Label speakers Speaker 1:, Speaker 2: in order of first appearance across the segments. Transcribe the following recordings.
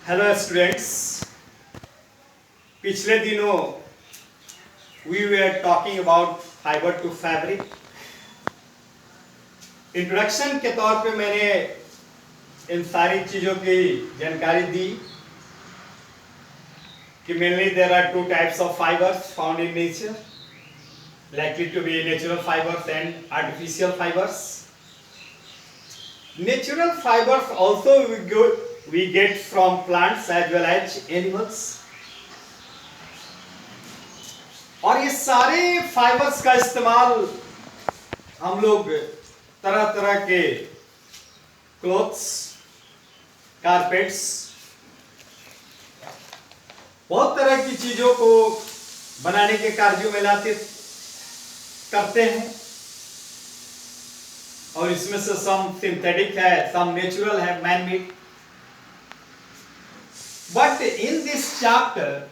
Speaker 1: Hello students, पिछले दिनों we were talking about fibre to fabric. Introduction के तौर पे मैंने इन सारी चीज़ों की जानकारी दी कि mainly there are two types of fibres found in nature, likely to be natural fibers and artificial fibers. Natural fibers also we get from plants as well as animals. और ये सारे फाइबर्स का इस्तेमाल हम लोग तरह तरह के क्लॉथ्स, कारपेट्स, बहुत तरह की चीजों को बनाने के कार्यों में लाते करते हैं। और इसमें से सम सिंथेटिक है, सम नेचुरल है, man made. But in this chapter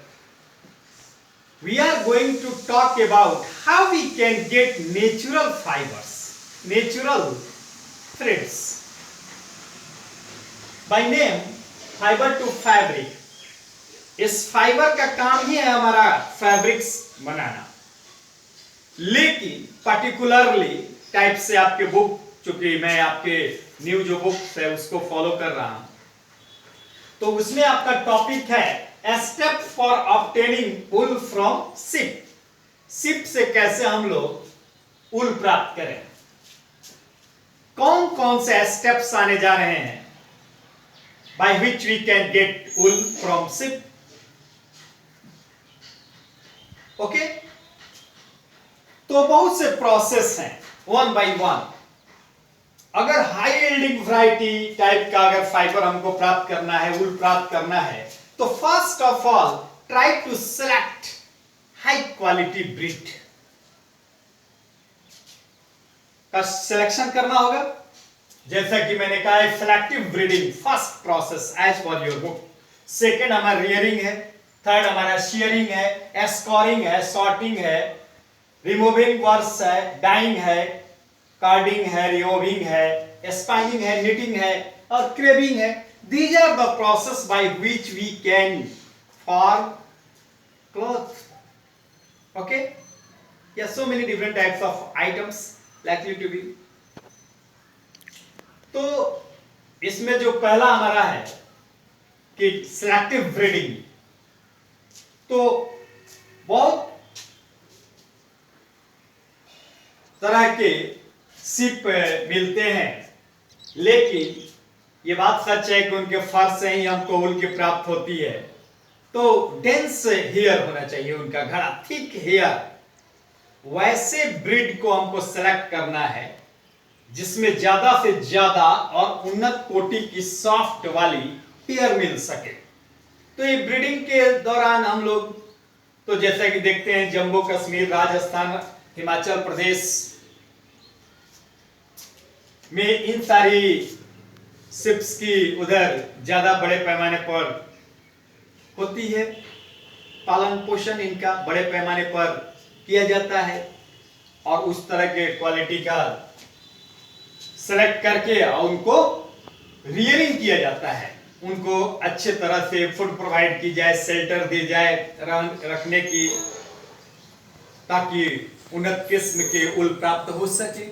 Speaker 1: we are going to talk about how we can get natural fibers, natural threads. By name fiber to fabric. इस फाइबर का काम ही है हमारा फैब्रिक्स बनाना, लेकिन पर्टिकुलरली टाइप से आपके book, चूंकि मैं आपके न्यू जो बुक है उसको फॉलो कर रहा हूं, तो उसमें आपका टॉपिक है A step for obtaining wool from sheep. sheep से कैसे हम लोग ऊल प्राप्त करें, कौन कौन से स्टेप्स आने जा रहे हैं by which we can get wool from sheep. Okay, तो बहुत से प्रोसेस हैं, वन बाय वन। अगर हाई यील्डिंग वैरायटी टाइप का अगर फाइबर हमको प्राप्त करना है, वूल प्राप्त करना है, तो first of all try to select high quality breed का सिलेक्शन करना होगा। जैसा कि मैंने कहा है, selective breeding first process as per your book. Second हमारा रियरिंग है, थर्ड हमारा शेयरिंग है, एस्कोरिंग है, सॉर्टिंग है, रिमूविंग वर्स है, डाइंग है, कार्डिंग है, रिओविंग है, स्पाइनिंग है, निटिंग है और क्रेविंग है। These are the process by which we can form cloth. Okay? Yes, so many different types of items likely to be. तो इसमें जो पहला हमारा है कि सिलेक्टिव ब्रीडिंग, तो बहुत तरह के शिप मिलते हैं, लेकिन ये बात सच है कि उनके फर से ही हमको ऊल की प्राप्त होती है। तो डेंस हेयर होना चाहिए, उनका घड़ा थिक हेयर। वैसे ब्रीड को हमको सेलेक्ट करना है जिसमें ज्यादा से ज्यादा और उन्नत कोटि की सॉफ्ट वाली हेयर मिल सके। तो ये ब्रीडिंग के दौरान हम लोग तो जैसा कि देखते हैं, जम्मू कश्मीर, राजस्थान, हिमाचल प्रदेश में इन सारी शिप्स की उधर ज्यादा बड़े पैमाने पर होती है, पालन पोषण इनका बड़े पैमाने पर किया जाता है और उस तरह के क्वालिटी का सेलेक्ट करके और उनको रियरिंग किया जाता है। उनको अच्छे तरह से फूड प्रोवाइड की जाए, शेल्टर दी जाए रखने की, ताकि उन्नत किस्म के ऊल प्राप्त हो सके।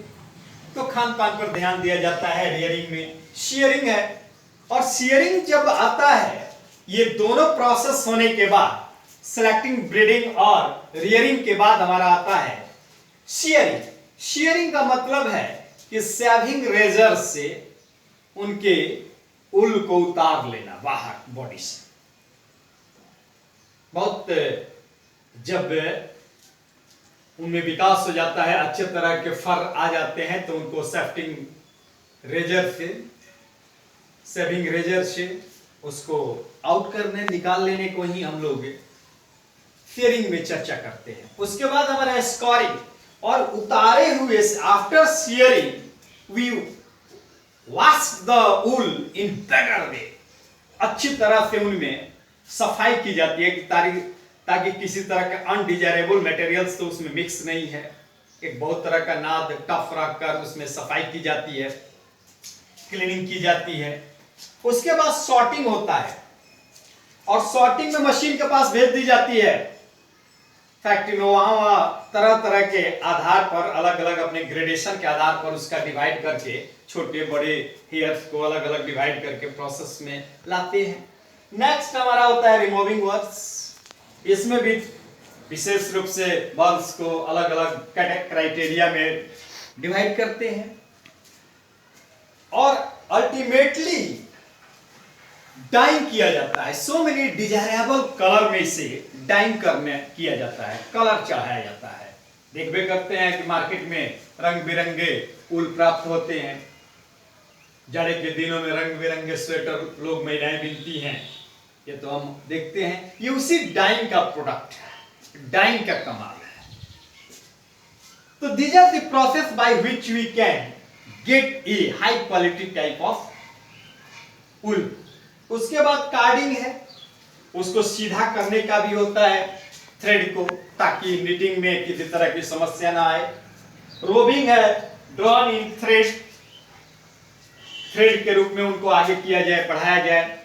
Speaker 1: तो खान पान पर ध्यान दिया जाता है रियरिंग में। शेयरिंग है, और शेयरिंग जब आता है, ये दोनों प्रोसेस होने के बाद, सिलेक्टिंग, ब्रीडिंग और रियरिंग के बाद हमारा आता है शेयरिंग। शेयरिंग का मतलब है कि शेविंग रेजर से उनके ऊल को उतार लेना बाहर बॉडी से। बहुत जब उनमें विकास हो जाता है, अच्छे तरह के फर आ जाते हैं, तो उनको शेविंग रेजर से उसको आउट करने, निकाल लेने को ही हम लोग शेयरिंग में चर्चा करते हैं। उसके बाद हमारा स्कोरिंग, और उतारे हुए से after shearing we wash the wool in better way. अच्छी तरह से उनमें सफाई की जाती है ताकि किसी तरह के अनडिजायरेबल मटेरियल्स तो उसमें मिक्स नहीं है। एक बहुत तरह का नाद टफ रखकर उसमें सफाई की जाती है, क्लीनिंग की जाती है। उसके बाद सॉर्टिंग होता है। और सॉर्टिंग में मशीन के पास भेज दी जाती है फैक्ट्री में। वहां तरह तरह के आधार पर, अलग अलग अपने ग्रेडेशन के आधार पर उसका डिवाइड करके, छोटे बड़े हेयर्स को अलग अलग डिवाइड करके प्रोसेस में लाते हैं। नेक्स्ट हमारा होता है रिमूविंग वर्क्स। इसमें भी विशेष रूप से बल्ब्स को अलग अलग क्राइटेरिया में डिवाइड करते हैं और अल्टीमेटली डाइंग किया जाता है। सो मेनी डिजायरेबल कलर में से डाइंग करने किया जाता है, कलर चढ़ाया जाता है। देखबे करते हैं कि मार्केट में रंग बिरंगे ऊल प्राप्त होते हैं। जाड़े के दिनों में रंग बिरंगे स्वेटर लोग महिलाएं बिनती हैं, ये तो हम देखते हैं। ये उसी डाइंग का प्रोडक्ट है, डाइंग का कमाल है। तो these are the process by which we can get a high quality type of wool. उसके बाद कार्डिंग है, उसको सीधा करने का भी होता है थ्रेड को, ताकि निटिंग में किसी तरह की समस्या ना आए। रोबिंग है, ड्रॉन इन थ्रेड, थ्रेड के रूप में उनको आगे किया जाए, बढ़ाया जाए।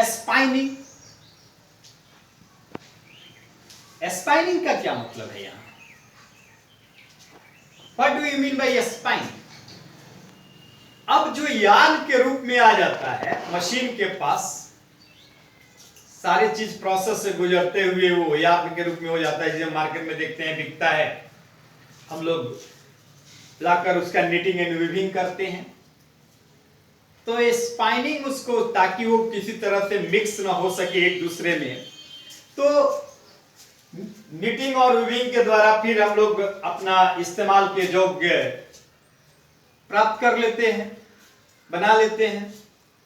Speaker 1: स्पाइनिंग, स्पाइनिंग का क्या मतलब है यहां? What do you mean by spinning? अब जो यार्न के रूप में आ जाता है मशीन के पास, सारी चीज प्रोसेस से गुजरते हुए वो यार्न के रूप में हो जाता है, जिसे मार्केट में देखते हैं बिकता है। हम लोग लाकर उसका निटिंग एंड वीविंग करते हैं। तो स्पाइनिंग उसको, ताकि वो किसी तरह से मिक्स ना हो सके एक दूसरे में, तो निटिंग और वीविंग के द्वारा फिर हम लोग अपना इस्तेमाल के योग्य प्राप्त कर लेते हैं, बना लेते हैं,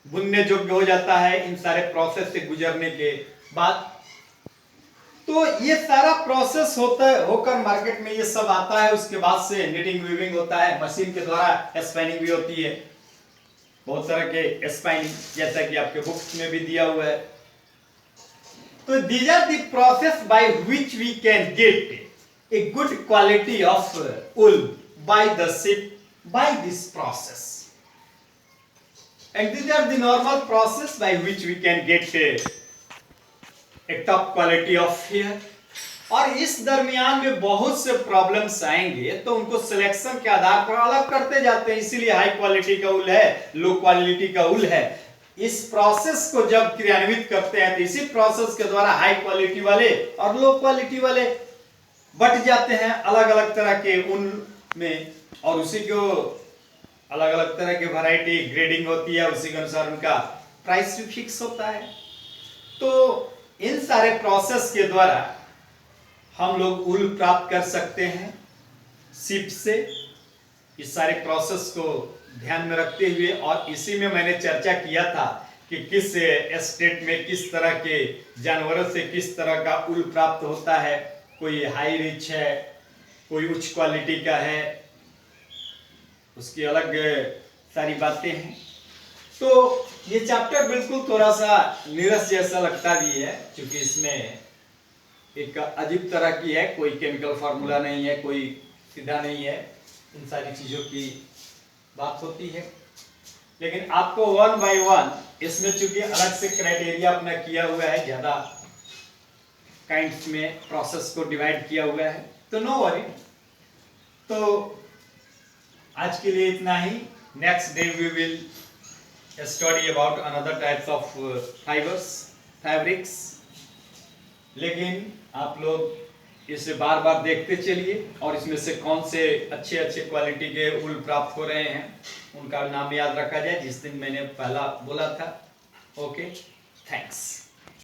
Speaker 1: बुनने योग्य हो जाता है इन सारे प्रोसेस से गुजरने के बाद। तो ये सारा प्रोसेस होकर मार्केट में ये सब आता है। उसके बाद से निटिंग वीविंग होता है, मशीन के द्वारा स्पाइनिंग भी होती है। बहुत तरह के स्पाइनिंग, जैसा कि आपके बुक्स में भी दिया हुआ है। तो these are the process by which we can get a good quality of wool by this process, and these are the normal process by which we can get a top quality of hair। और इस दरमियान में बहुत से problems आएंगे, तो उनको selection के आधार पर अलग करते जाते हैं। इसीलिए हाई क्वालिटी का ऊल है, लो क्वालिटी का ऊल है। इस प्रोसेस को जब क्रियान्वित करते हैं, तो इसी प्रोसेस के द्वारा हाई क्वालिटी वाले और लो क्वालिटी वाले बट जाते हैं अलग अलग तरह के ऊन में, और उसी को अलग अलग तरह की वैरायटी ग्रेडिंग होती है, उसी के अनुसार उनका प्राइस भी फिक्स होता है। तो इन सारे प्रोसेस के द्वारा हम लोग ऊल प्राप्त कर सकते हैं शिप से। इस सारे प्रोसेस को ध्यान में रखते हुए, और इसी में मैंने चर्चा किया था कि किस स्टेट में किस तरह के जानवरों से किस तरह का ऊल प्राप्त होता है। कोई हाई रिच है, कोई उच्च क्वालिटी का है, उसकी अलग सारी बातें हैं। तो ये चैप्टर बिल्कुल थोड़ा सा नीरस जैसा लगता भी है, क्योंकि इसमें एक अजीब तरह की है, कोई केमिकल फार्मूला नहीं है, कोई सीधा नहीं है, इन सारी चीजों की बात होती है। लेकिन आपको वन बाय वन इसमें चूंकि अलग से क्राइटेरिया अपना किया हुआ है, ज्यादा काइंड्स में प्रोसेस को डिवाइड किया हुआ है, तो नो वरी। तो आज के लिए इतना ही। Next day we will study about another types of fabrics. लेकिन आप लोग इसे बार बार देखते चलिए, और इसमें से कौन से अच्छे अच्छे क्वालिटी के ऊल प्राप्त हो रहे हैं उनका नाम याद रखा जाए, जिस दिन मैंने पहला बोला था। Okay, thanks.